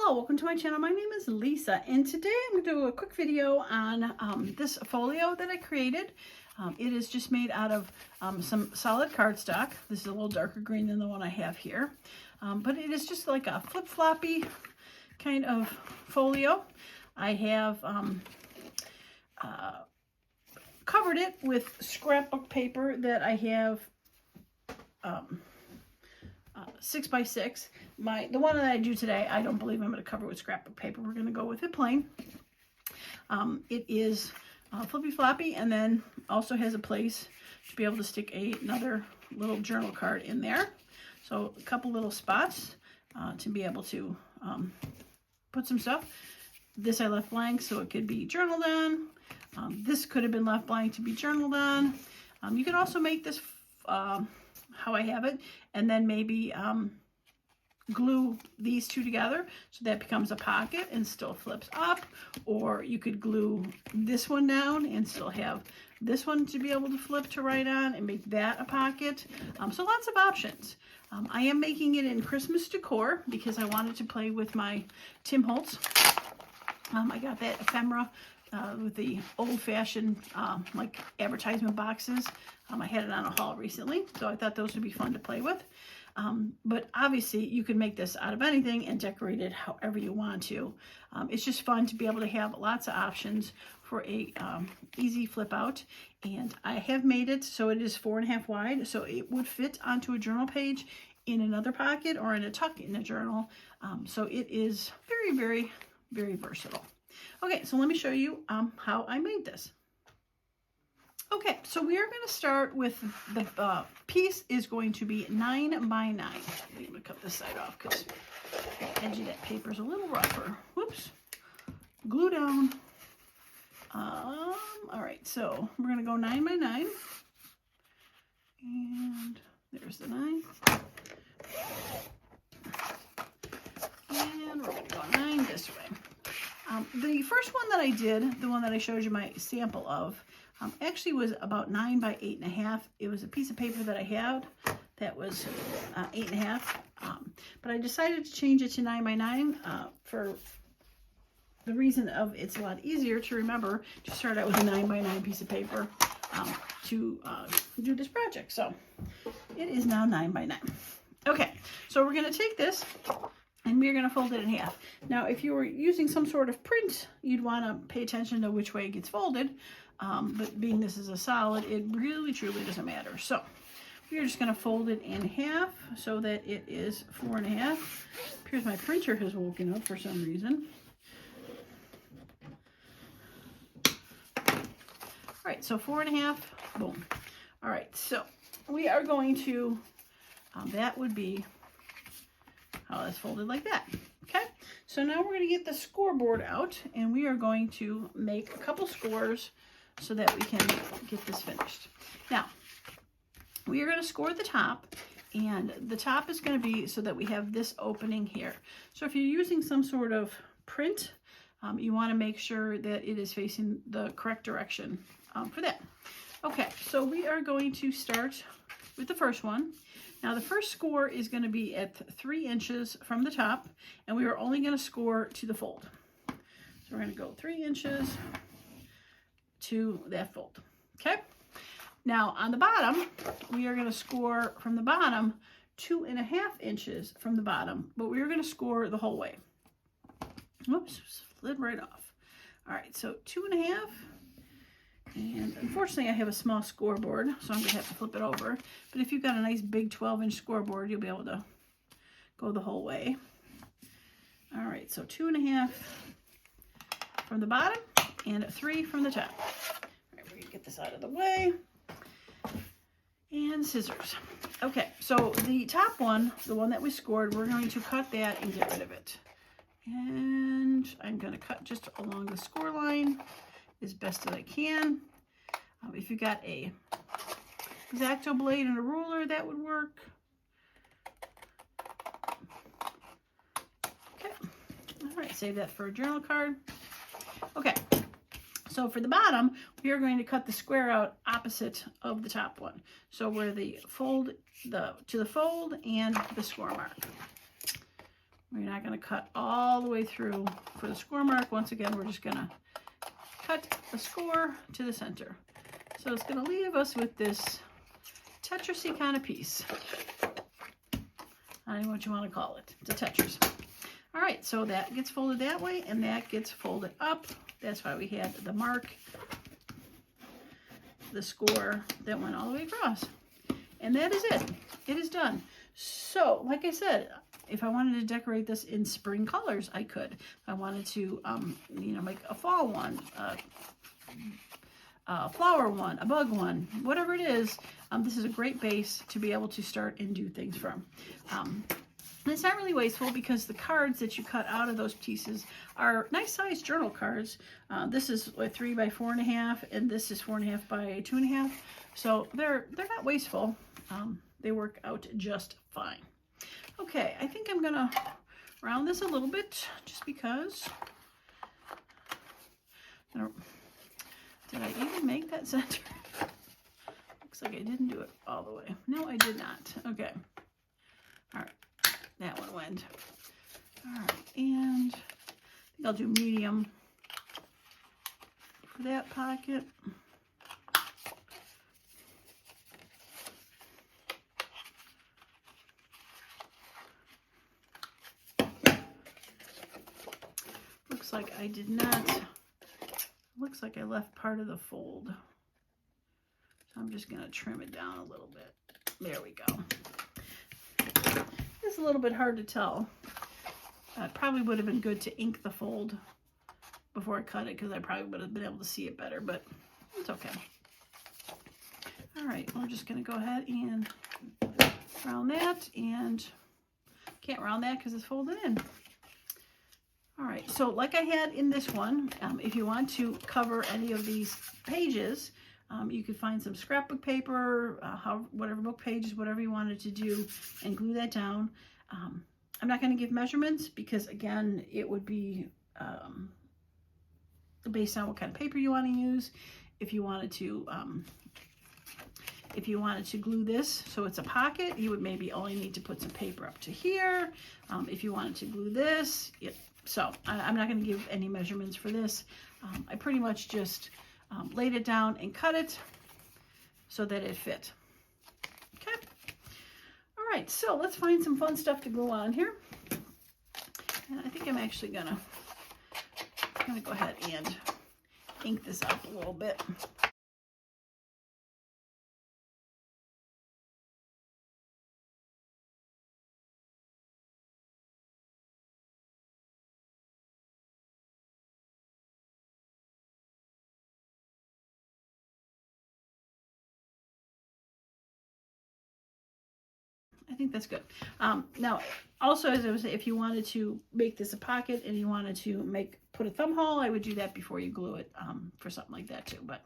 Hello, welcome to my channel. My name is Lisa, and today I'm going to do a quick video on this folio that I created. It is just made out of some solid cardstock. This is a little darker green than the one I have here, but it is just like a flip-floppy kind of folio. I have covered it with scrapbook paper that I have 6x6. The one that I do today, I don't believe I'm going to cover with scrapbook paper. We're going to go with it plain. It is flippy floppy, and then also has a place to be able to stick another little journal card in there. So a couple little spots to be able to put some stuff. This I left blank so it could be journaled on. This could have been left blank to be journaled on. You can also make this how I have it, and then maybe glue these two together so that becomes a pocket and still flips up, or you could glue this one down and still have this one to be able to flip to write on and make that a pocket. So lots of options. I am making it in Christmas decor because I wanted to play with my Tim Holtz. I got that ephemera with the old-fashioned like advertisement boxes. I had it on a haul recently, so I thought those would be fun to play with. But obviously you can make this out of anything and decorate it however you want to. It's just fun to be able to have lots of options for a easy flip out. And I have made it so it is 4.5 wide, so it would fit onto a journal page in another pocket or in a tuck in a journal. So it is very, very, very versatile. Okay, so let me show you how I made this. Okay, so we are going to start with the piece is going to be 9 by 9. I'm going to cut this side off because the edge of that paper is a little rougher. Whoops. Glue down. All right, so we're going to go 9 by 9. And there's the 9. And we're going to go 9 this way. The first one that I did, the one that I showed you my sample of, actually was about 9 by 8.5. It was a piece of paper that I had that was 8.5. But I decided to change it to 9 by 9 for the reason of it's a lot easier to remember to start out with a 9 by 9 piece of paper to do this project. So it is now 9 by 9. Okay, so we're going to take this and we're going to fold it in half. Now, if you were using some sort of print, you'd want to pay attention to which way it gets folded. But being this is a solid, it really truly doesn't matter. So we're just going to fold it in half so that it is 4.5. Appears my printer has woken up for some reason. All right, so 4.5, boom. All right, so we are going to, that would be how it's folded like that. Okay, so now we're going to get the scoreboard out and we are going to make a couple scores so that we can get this finished. Now, we are going to score the top, and the top is going to be so that we have this opening here. So if you're using some sort of print, you want to make sure that it is facing the correct direction for that. Okay, so we are going to start with the first one. Now the first score is going to be at 3 inches from the top, and we are only going to score to the fold. So we're going to go 3 inches to that fold. Okay, now on the bottom we are going to score from the bottom 2.5 inches from the bottom, but we are going to score the whole way. Whoops, slid right off. All right, so 2.5, and unfortunately I have a small scoreboard, so I'm going to have to flip it over, but if you've got a nice big 12-inch scoreboard, you'll be able to go the whole way. All right, so 2.5 from the bottom and 3 from the top. All right, we're going to get this out of the way. And scissors. Okay, so the top one, the one that we scored, we're going to cut that and get rid of it. And I'm going to cut just along the score line as best as I can. If you got a X-Acto blade and a ruler, that would work. Okay, all right, save that for a journal card. Okay, so for the bottom, we are going to cut the square out opposite of the top one. So where the fold, to the fold and the score mark. We're not going to cut all the way through for the score mark. Once again, we're just going to cut the score to the center. So it's going to leave us with this Tetris-y kind of piece. I don't know what you want to call it. It's a Tetris. All right, so that gets folded that way, and that gets folded up. That's why we had the mark, the score that went all the way across. And that is it. It is done. So, like I said, if I wanted to decorate this in spring colors, I could. If I wanted to, you know, make a fall one, a flower one, a bug one, whatever it is, this is a great base to be able to start and do things from. And it's not really wasteful because the cards that you cut out of those pieces are nice sized journal cards. This is like 3 by 4.5, and this is 4.5 by 2.5. So they're not wasteful. They work out just fine. Okay, I think I'm gonna round this a little bit just because. Did I even make that center? Looks like I didn't do it all the way. No, I did not. Okay. All right. That one went. All right, and I think I'll do medium for that pocket. Looks like I did not, looks like I left part of the fold. So I'm just gonna trim it down a little bit. There we go. It's a little bit hard to tell. It probably would have been good to ink the fold before I cut it because I probably would have been able to see it better, but it's okay. All right, we're just gonna go ahead and round that, and can't round that because it's folded in. All right, so like I had in this one, if you want to cover any of these pages, you could find some scrapbook paper, whatever book pages, whatever you wanted to do, and glue that down. I'm not going to give measurements because, again, it would be based on what kind of paper you want to use. If you wanted to glue this so it's a pocket, you would maybe only need to put some paper up to here. If you wanted to glue this, so I'm not going to give any measurements for this. I pretty much just laid it down and cut it so that it fit. Okay. All right, so let's find some fun stuff to glue on here. And I think I'm actually gonna go ahead and ink this up a little bit. I think that's good. Now, also, as I was saying, if you wanted to make this a pocket and you wanted to put a thumb hole, I would do that before you glue it for something like that too. But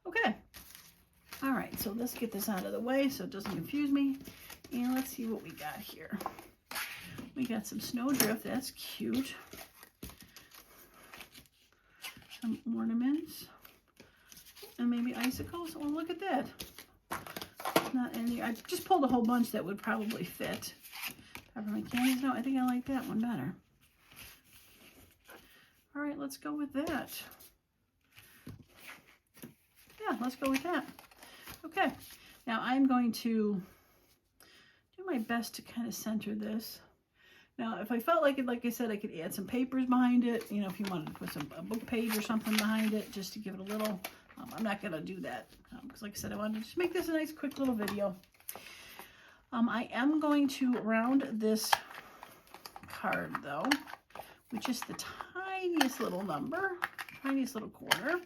okay. All right, so let's get this out of the way so it doesn't confuse me. And let's see what we got here. We got some snowdrift. That's cute. Some ornaments. And maybe icicles. Oh, look at that. Not any. I just pulled a whole bunch that would probably fit. Peppermint candies. No, I think I like that one better. All right, let's go with that. Yeah, let's go with that. Okay, now I'm going to do my best to kind of center this. Now, if I felt like it, like I said, I could add some papers behind it. You know, if you wanted to put a book page or something behind it, just to give it a little. I'm not going to do that because, like I said, I wanted to just make this a nice, quick little video. I am going to round this card, though, with just the tiniest little number, tiniest little quarter,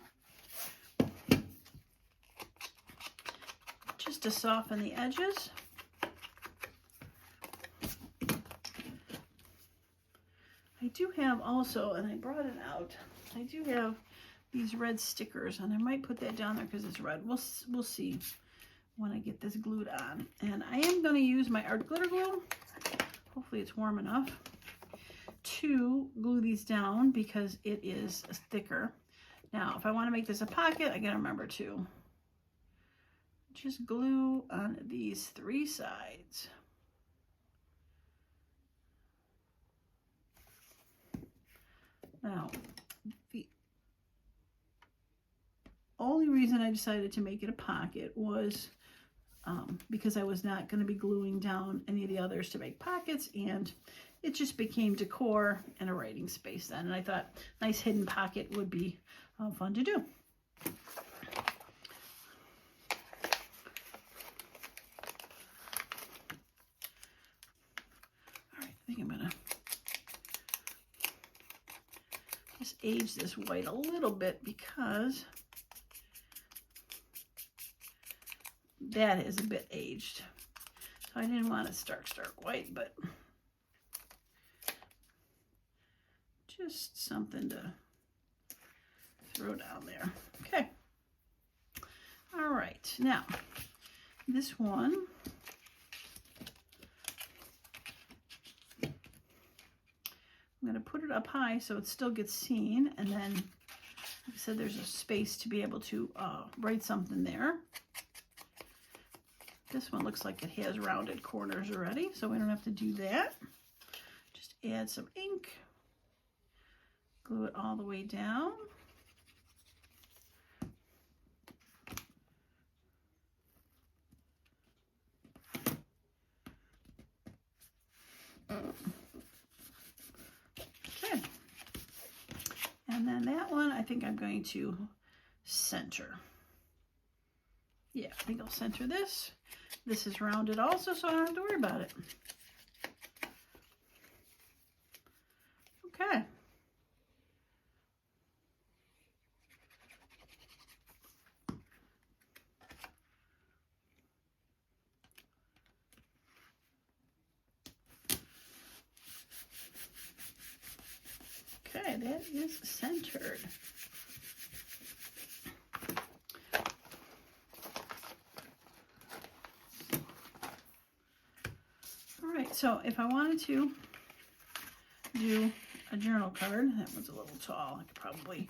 just to soften the edges. I do have also, and I brought it out, I do have these red stickers, and I might put that down there because it's red. We'll see when I get this glued on. And I am going to use my art glitter glue. Hopefully it's warm enough to glue these down because it is thicker. Now, if I want to make this a pocket, I got to remember to just glue on these 3 sides. Now, the only reason I decided to make it a pocket was because I was not going to be gluing down any of the others to make pockets, and it just became decor and a writing space then. And I thought nice hidden pocket would be fun to do. All right, I think I'm going to just age this white a little bit because that is a bit aged. So I didn't want it stark white, but just something to throw down there. Okay. All right. Now, this one, I'm going to put it up high so it still gets seen. And then, like I said, there's a space to be able to write something there. This one looks like it has rounded corners already, so we don't have to do that. Just add some ink. Glue it all the way down. Okay. And then that one, I think I'm going to center. Yeah, I think I'll center this. This is rounded also, so I don't have to worry about it. Okay. Okay, that is centered. All right, so if I wanted to do a journal card, that one's a little tall. I could probably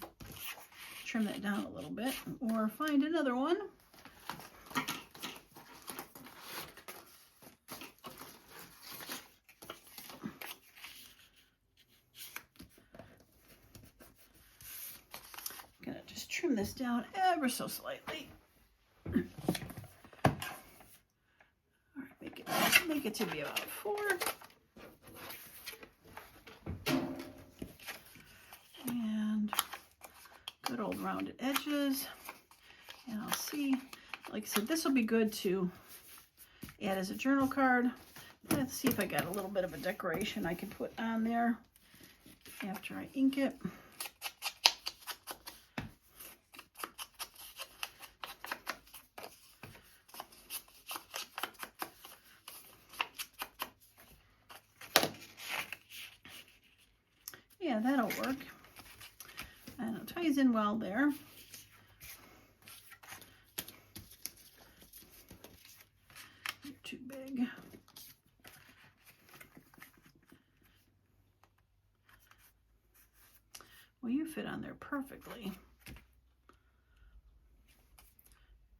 trim that down a little bit or find another one. Gonna just trim this down ever so slightly. All right, make it to be about 4. And good old rounded edges. And I'll see, like I said, this will be good to add as a journal card. Let's see if I got a little bit of a decoration I can put on there after I ink it. Yeah, that'll work. And it ties in well there. You're too big. Well, you fit on there perfectly.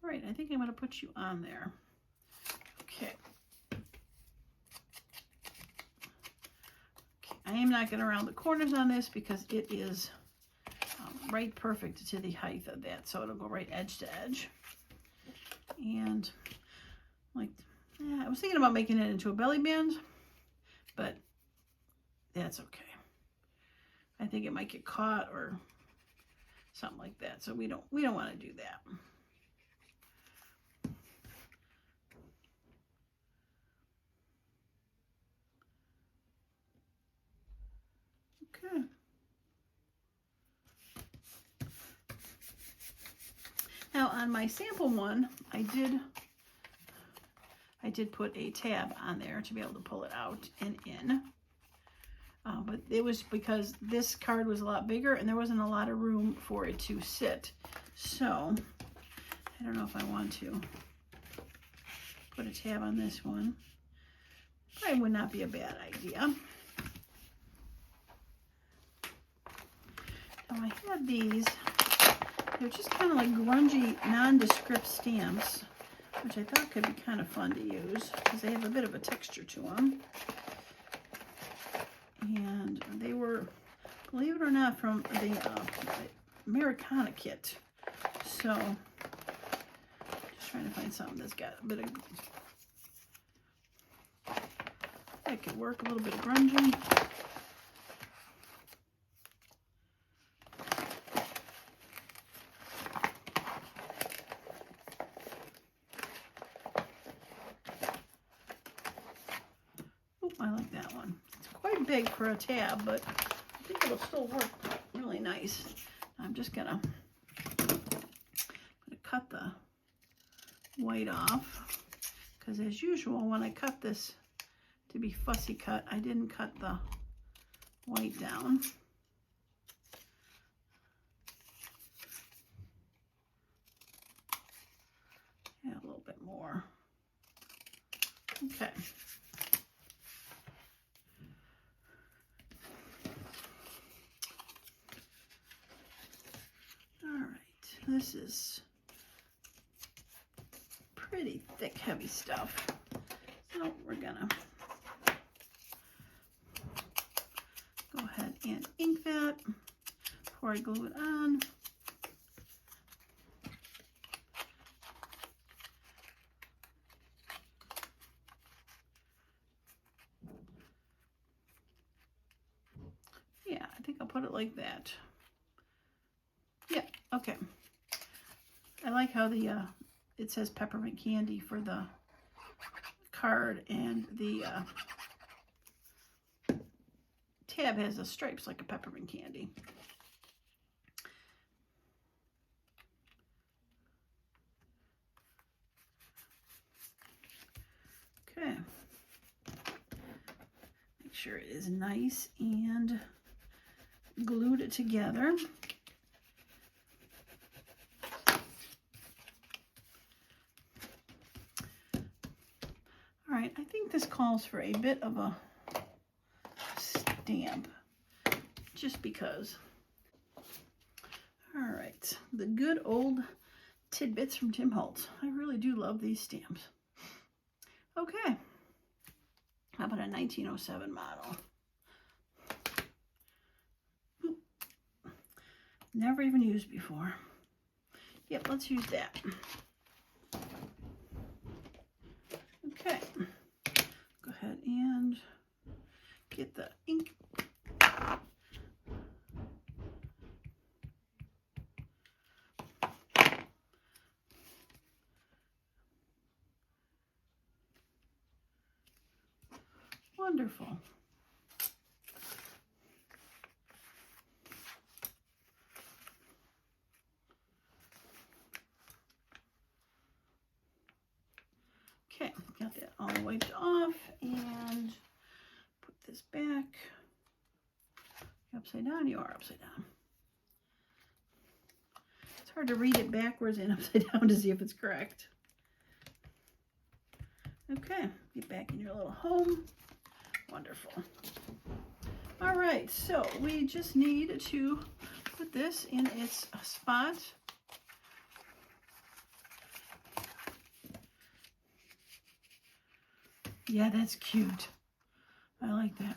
All right, I think I'm going to put you on there. Okay. I am not going to round the corners on this because it is right perfect to the height of that, so it'll go right edge to edge. And like, yeah, I was thinking about making it into a belly band, but that's okay. I think it might get caught or something like that, so we don't want to do that. Okay. Now on my sample one, I did put a tab on there to be able to pull it out and in. But it was because this card was a lot bigger and there wasn't a lot of room for it to sit. So I don't know if I want to put a tab on this one. Probably would not be a bad idea. Now I had these. They're just kind of like grungy, nondescript stamps, which I thought could be kind of fun to use because they have a bit of a texture to them. And they were a believe it or not, from the Americana kit. So, just trying to find something that's got a bit of, that could work, a little bit of grunging. I like that one. It's quite big for a tab, but I think it'll still work really nice. I'm just gonna cut the white off, because as usual, when I cut this to be fussy cut, I didn't cut the white down. Yeah, a little bit more. Okay. This is pretty thick, heavy stuff. So we're gonna go ahead and ink that before I glue it on. Yeah, I think I'll put it like that. Yeah, okay. I like how the it says peppermint candy for the card, and the tab has the stripes like a peppermint candy. Okay. Make sure it is nice and glued together. All right, I think this calls for a bit of a stamp, just because. All right, the good old tidbits from Tim Holtz. I really do love these stamps. Okay, how about a 1907 model? Oop. Never even used before. Yep, let's use that. Okay, go ahead and get the ink. Wonderful. Okay, got that all wiped off, and put this back. You upside down? You are upside down. It's hard to read it backwards and upside down to see if it's correct. Okay, get back in your little home. Wonderful. All right, so we just need to put this in its spot. Yeah, that's cute. I like that.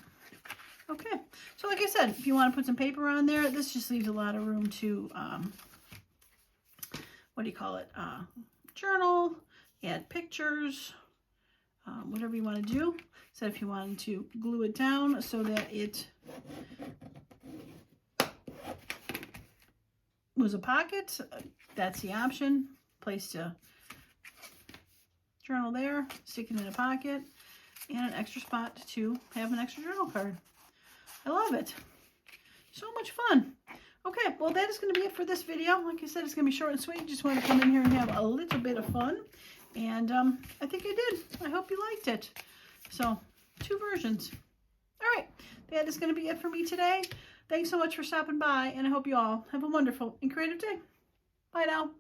Okay, so like I said, if you want to put some paper on there, this just leaves a lot of room to, what do you call it? Journal, add pictures, whatever you want to do. So if you wanted to glue it down so that it was a pocket, that's the option. Place to journal there, stick it in a pocket, and an extra spot to have an extra journal card. I love it. So much fun. Okay, well that is going to be it for this video. Like I said, it's going to be short and sweet. Just want to come in here and have a little bit of fun. And I think I did. I hope you liked it. So, 2 versions. All right, that is going to be it for me today. Thanks so much for stopping by, and I hope you all have a wonderful and creative day. Bye now.